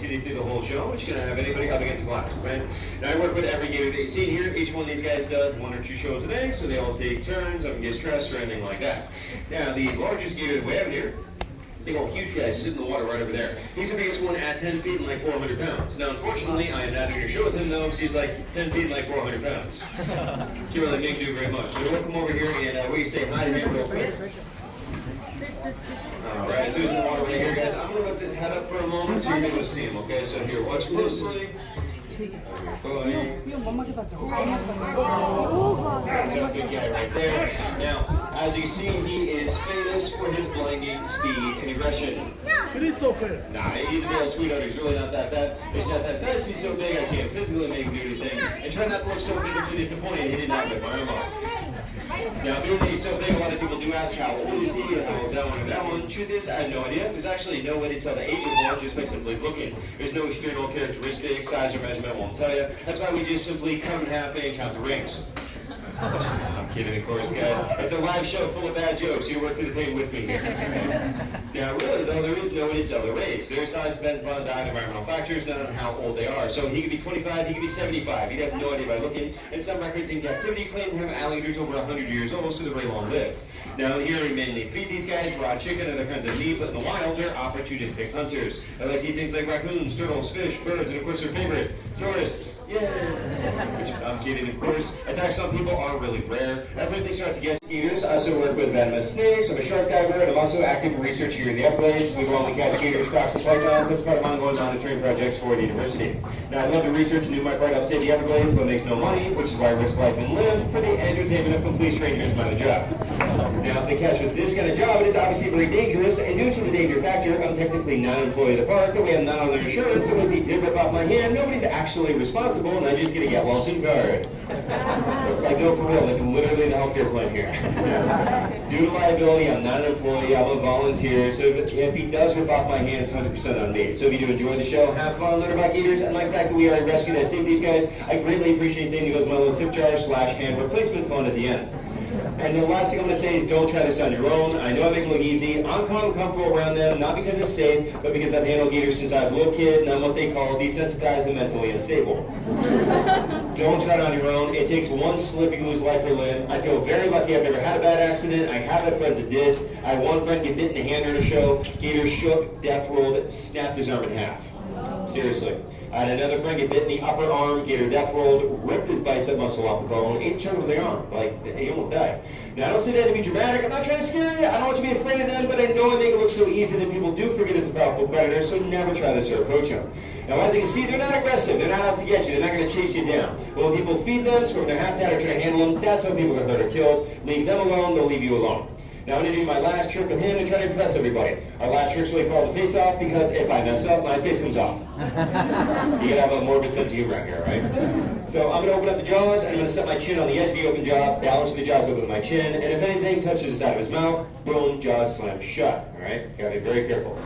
city through the whole show, which is going to have anybody up against glass, okay? Now, I work with every gator that you see here. Each one of these guys does 1 or 2 shows a day, so they all take turns, don't get stressed or anything like that. Now, the largest gator that we have here, big old huge guy sitting in the water right over there. He's the biggest one at 10 feet and like 400 pounds. Now, unfortunately, I am not doing a show with him though, because he's like 10 feet and like 400 pounds. Can't really make do very much. So we'll come over here and we say hi to him real quick. Alright, so he's in the water right here, guys. I'm going to lift his head up for a moment so you're able to see him, okay? So here, watch closely. That's a good guy right there. Now, as you see, he is famous for his blinding speed and aggression. Christopher. Nah, he's a real sweetheart. He's really not that bad. He's not that size. He's so big I can't physically make him do anything. And try not to look so visibly disappointed he did not rip my arm off. Now, being that he's so big, a lot of people do ask how old is he and how old is that one and that one. The truth is, I have no idea. There's actually no way to tell the age of one just by simply looking. There's no external characteristic, size, or measurement won't tell you. That's why we just simply cut him in half and count the rings. I'm kidding, of course, guys. It's a live show full of bad jokes. You work through the pain with me here. Now, really, though, there is no way to tell their age. Their size depends upon diet, environmental factors, not on how old they are. So he could be 25, he could be 75. You'd have no idea by looking. And some records in captivity claim to have alligators over 100 years old, so they're very long-lived. Now, here we mainly feed these guys raw chicken and other kinds of meat, but in the wild, they're opportunistic hunters. They like to eat things like raccoons, turtles, fish, birds, and of course their favorite, tourists. Yeah. Which, I'm kidding, of course. Attacks on people are really rare. Everything starts to get gators. I also work with venomous snakes. I'm a shark diver, and I'm also active in research here in the Everglades. We will only catch gators, crocs, and pythons. That's part of my ongoing monitoring projects for the university. Now, I love to research and do my part upstate the Everglades, but makes no money, which is why I risk life and limb for the entertainment of complete strangers by the job. Now, the catch with this kind of job, it is obviously very dangerous, and due to the danger factor, I'm technically not an employee of the park, and we have none other insurance, so if he did rip off my hand, nobody's actually responsible, and I just get a get well soon card. Like, no, for real, that's literally the healthcare plan here. Due to liability, I'm not an employee, I'm a volunteer, so if he does rip off my hand, it's 100% on me. So if you do enjoy the show, have fun, learn about gators, and like the fact that we are a rescue that saved these guys, I greatly appreciate anything that goes my little tip jar / hand replacement fund at the end. And the last thing I'm going to say is don't try this on your own. I know I make it look easy. I'm calm and comfortable around them, not because it's safe, but because I've handled gators since I was a little kid, and I'm what they call desensitized and mentally unstable. Don't try it on your own. It takes one slip, you can lose life or limb. I feel very lucky I've never had a bad accident. I have had friends that did. I had one friend get bit in the hand during a show. Gator shook, death rolled, snapped his arm in half. Seriously. I had another friend get bit in the upper arm, Gator death rolled, ripped his bicep muscle off the bone, 8 chunks of the arm. Like, he almost died. Now, I don't say that to be dramatic. I'm not trying to scare you. I don't want you to be afraid of them, but I know I make it look so easy that people do forget it's a powerful predator, so never try this or approach them. Now, as you can see, they're not aggressive. They're not out to get you. They're not going to chase you down. But when people feed them, squirt their habitat, or try to handle them, that's how people get hurt or killed. Leave them alone, they'll leave you alone. Now, I'm going to do my last trick with him and try to impress everybody. Our last trick's really called the face off because if I mess up, my face comes off. You gotta have a morbid sense of humor out here, right? So I'm going to open up the jaws, and I'm going to set my chin on the edge of the open jaw, balance the jaws open with my chin, and if anything touches the side of his mouth, boom, jaws slam shut, all right? Gotta be very careful.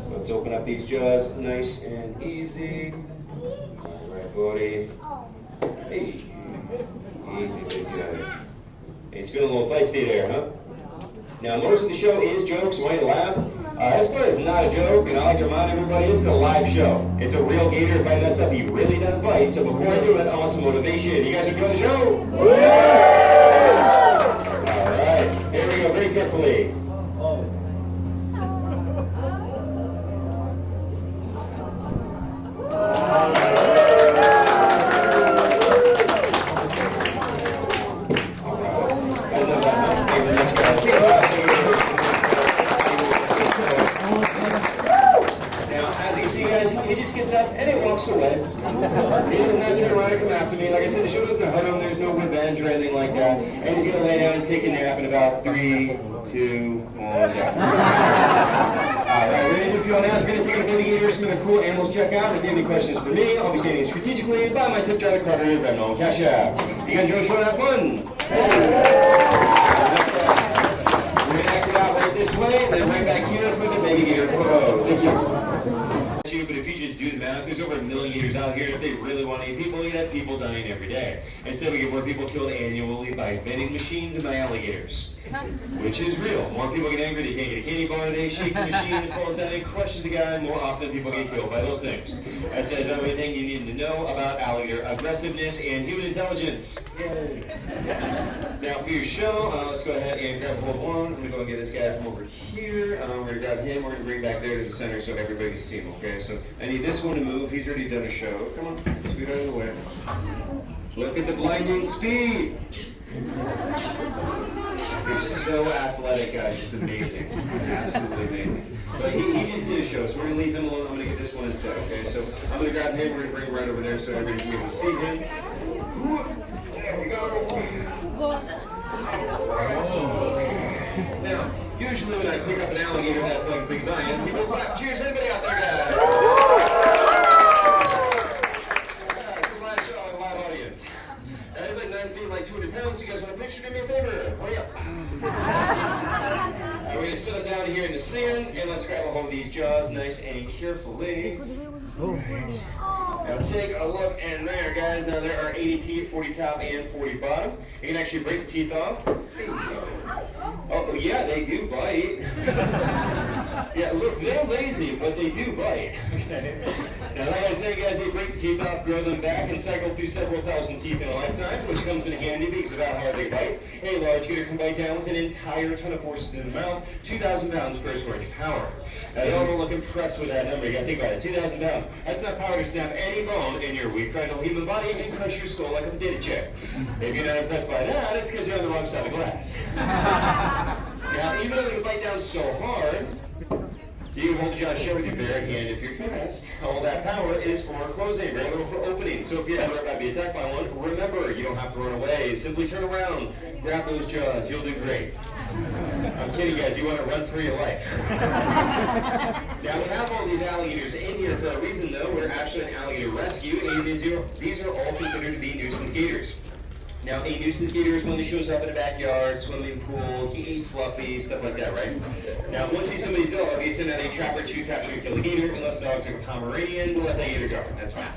So let's open up these jaws nice and easy. All right, buddy. Hey. Easy, big guy. He's feeling a little feisty there, huh? Now, most of the show is jokes, so I need to laugh. This part is not a joke, and I like to remind everybody this is a live show. It's a real gator. If I mess up, he really does bite. So before I do it, I want some motivation. You guys enjoy the show? All right, here we go, very carefully. He just gets up and he walks away. He does not turn around and come after me. Like I said, the show doesn't hurt him. There's no revenge or anything like that. And he's going to lay down and take a nap in about 3, 2, 1. Alright, we're going to do a few on ask. We're going to take a baby gators, some of the cool animals check out. If you have any questions for me, I'll be saying it strategically by my tip jar, the Carter, and Venmo, and Cash App. You guys enjoy the show and have fun? We're going to exit out right this way, and then right back here for the baby gator photo. Thank you. But if you just just do the math. There's over 1 million gators out here. If they really want to eat people, you'd have people dying every day. Instead, we get more people killed annually by vending machines and by alligators, which is real. More people get angry, they can't get a candy bar, they shake the machine, it falls down, and crushes the guy. More often, people get killed by those things. That says everything you need to know about alligator aggressiveness and human intelligence. Yay. Now, for your show, let's go ahead and grab hold one. I'm going to go and get this guy from over here. We're going to grab him. We're going to bring back there to the center so everybody can see him, okay? So I need this one to move. He's already done a show. Come on, scoot out of the way. Look at the blinding speed. They're so athletic, guys. It's amazing. Absolutely amazing. But he just did a show, so we're going to leave him alone. I'm going to get this one instead, okay? So I'm going to grab him. We're going to bring him right over there so everybody's going to be able to see him. There we go. Now, usually when I pick up an alligator that's like as big as I am, people clap. Cheers, anybody out there, guys? Yeah, it's a live show, a live audience. That is like 9 feet, like 200 pounds. You guys want a picture? Do me a favor. Hurry up. We're going to sit him down here in the sand, and let's grab a hold of these jaws nice and carefully. Right. Now take a look in there, guys. Now there are 80 teeth, 40 top and 40 bottom. You can actually break the teeth off. Oh, yeah, they do bite. Yeah, look, they're lazy, but they do bite. Okay. Now, like I say, guys, they break the teeth off, grow them back, and cycle through several thousand teeth in a lifetime, which comes in handy because of how hard they bite. A large gator can bite down with an entire ton of force in the mouth, 2,000 pounds per square inch of power. Now, y'all don't look impressed with that number. You gotta think about it. 2,000 pounds. That's not power to snap any bone in your weak, fragile human body and crush your skull like a potato chip. If you're not impressed by that, it's because you're on the wrong side of the glass. Now, even though they can bite down so hard, you can hold the jaw shut with your bare hand if you're fast. All that power is for closing, very little for opening. So if you're ever about to be attacked by one, remember, you don't have to run away. Simply turn around, grab those jaws, you'll do great. I'm kidding, guys. You want to run for your life. Now, we have all these alligators in here for a reason, though. We're actually an alligator rescue, and these are all considered to be nuisance gators. Now, a nuisance gator is one that shows up in a backyard, swimming pool, he ate Fluffy, stuff like that, right? Now, once he's somebody's dog, you send out a trapper to capture and kill the gator, unless the dog's like a Pomeranian, we'll let that gator go. That's fine.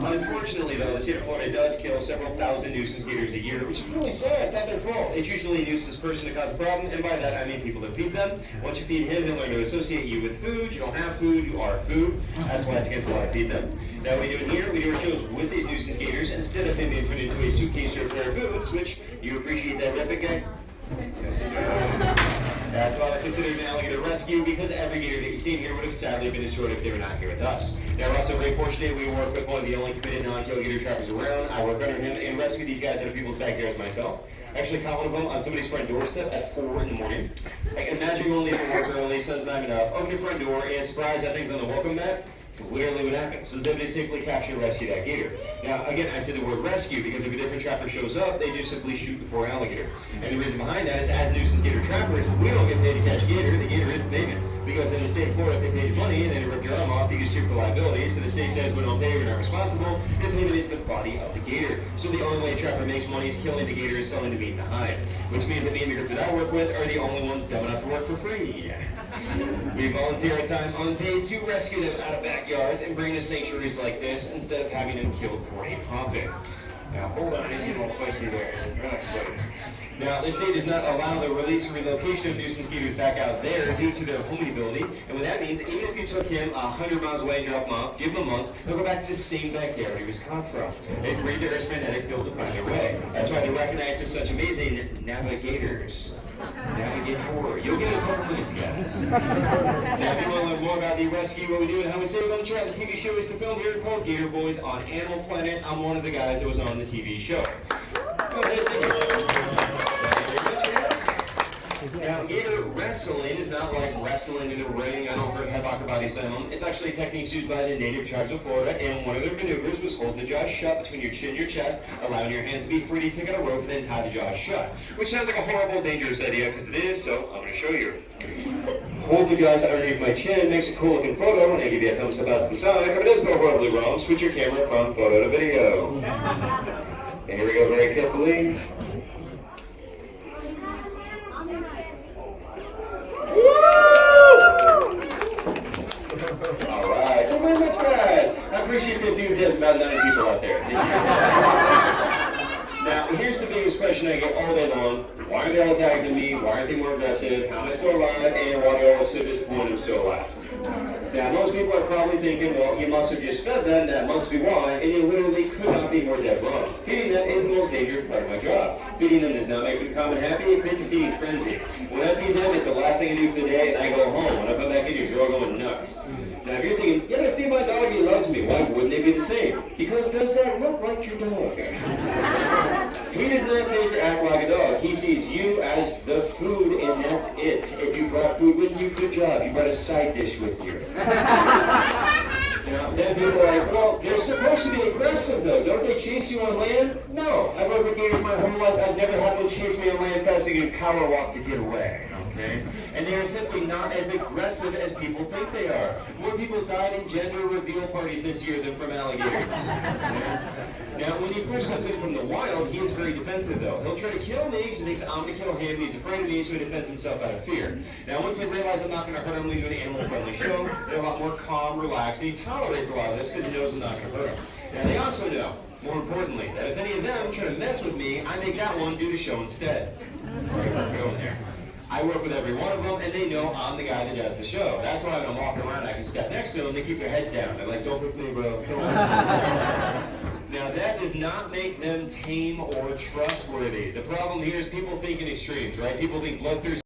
Unfortunately, though, the state of Florida does kill several thousand nuisance gators a year, which is really sad. It's not their fault. It's usually a nuisance person that causes a problem, and by that I mean people that feed them. Once you feed him, he'll learn to associate you with food. You don't have food, you are food. That's why it's against the law to feed them. Now, we do it here. We do our shows with these nuisance gators instead of him being turned into a suitcase or a pair of boots, which you appreciate that, right, big guy? Yes, he does. That's why I consider it an alligator rescue, because every gator that you see here would have sadly been destroyed if they were not here with us. Now, we're also very fortunate. We work with one of the only committed non-kill gator trappers around. I work under him and rescue these guys out of people's backyards myself. Actually caught one of them on somebody's front doorstep at 4 in the morning. Like, imagine going leaving work early, sun's not even up, open your front door, and surprise, that thing's on the welcome mat. It's literally what happened. So they safely capture and rescue that gator. Now, again, I said the word rescue because if a different trapper shows up, they just simply shoot the poor alligator. And the reason behind that is, as nuisance gator trappers, we don't get paid to catch a gator. The gator is the payment. Because in the state of Florida, if they paid money and then they rip your arm off, you get sued for liability. So the state says we don't pay, we're not responsible. The payment is the body of the gator. So the only way a trapper makes money is killing the gator, is selling the meat and the hide. Which means that me and the group that I work with are the only ones dumb enough to work for free. We volunteer our time unpaid to rescue them out of backyards and bring to sanctuaries like this instead of having them killed for a profit. Now, hold on, he's getting all feisty there. Relax, buddy. Now, the state does not allow the release or relocation of nuisance gators back out there due to their homing ability. And what that means, even if you took him 100 miles away and drop him off, give him a month, he'll go back to the same backyard he was caught from. They breed the Earth's magnetic field to find their way. That's why they're recognized as such amazing navigators. Navigator. You'll get a couple minutes, guys. Now, if you want to learn more about the rescue, what we do, and how we save them, check out the TV show is to film here called Gator Boys on Animal Planet. I'm one of the guys that was on the TV show. Now, gator wrestling is not like wrestling in a ring. I don't have body slam. It's actually techniques used by the native tribes of Florida, and one of their maneuvers was holding the jaws shut between your chin and your chest, allowing your hands to be free to take out a rope and then tie the jaws shut. Which sounds like a horrible, dangerous idea, because it is, so I'm going to show you. Hold the jaws underneath my chin, makes a cool looking photo, and I give you a thumbs up out to the side. If it does go horribly wrong, switch your camera from photo to video. And here we go very carefully. Alright, thank you very much, guys. biggest question I get all day long: why aren't they all attacking me? Why aren't they more aggressive? How am I still alive? And why do I look so disappointed I'm still alive? Now, most people are probably thinking, well, you must have just fed them, that must be why, and you literally could not be more dead wrong. Feeding them is the most dangerous part of my job. Feeding them does not make them calm and happy, it creates a feeding frenzy. When I feed them, it's the last thing I do for the day, and I go home. When I come back in here, you're all going nuts. Now, if you're thinking, yeah, if I feed my dog, he loves me, why wouldn't they be the same? Because does that look like your dog? He does not think to act like a dog. He sees you as the food, and that's it. If you brought food with you, good job. You brought a side dish with you. Now, then people are like, well, they're supposed to be aggressive, though. Don't they chase you on land? No. I've worked with gators my whole life. I've never had them chase me on land fast so you can power walk to get away. Okay? And they are simply not as aggressive as people think they are. More people died in gender reveal parties this year than from alligators. Okay? Now, when he first comes in from the wild, he is very defensive, though. He'll try to kill me because he thinks I'm going to kill him. He's afraid of me, so he defends himself out of fear. Now, once they realize I'm not going to hurt him, we do an animal-friendly show. They're a lot more calm, relaxed, and he tolerates a lot of this because he knows I'm not going to hurt him. Now, they also know, more importantly, that if any of them try to mess with me, I make that one do the show instead. We're going there. I work with every one of them, and they know I'm the guy that does the show. That's why when I'm walking around, I can step next to them, they keep their heads down. They're like, don't pick me, bro. Now, that does not make them tame or trustworthy. The problem here is people think in extremes, right? People think bloodthirsty.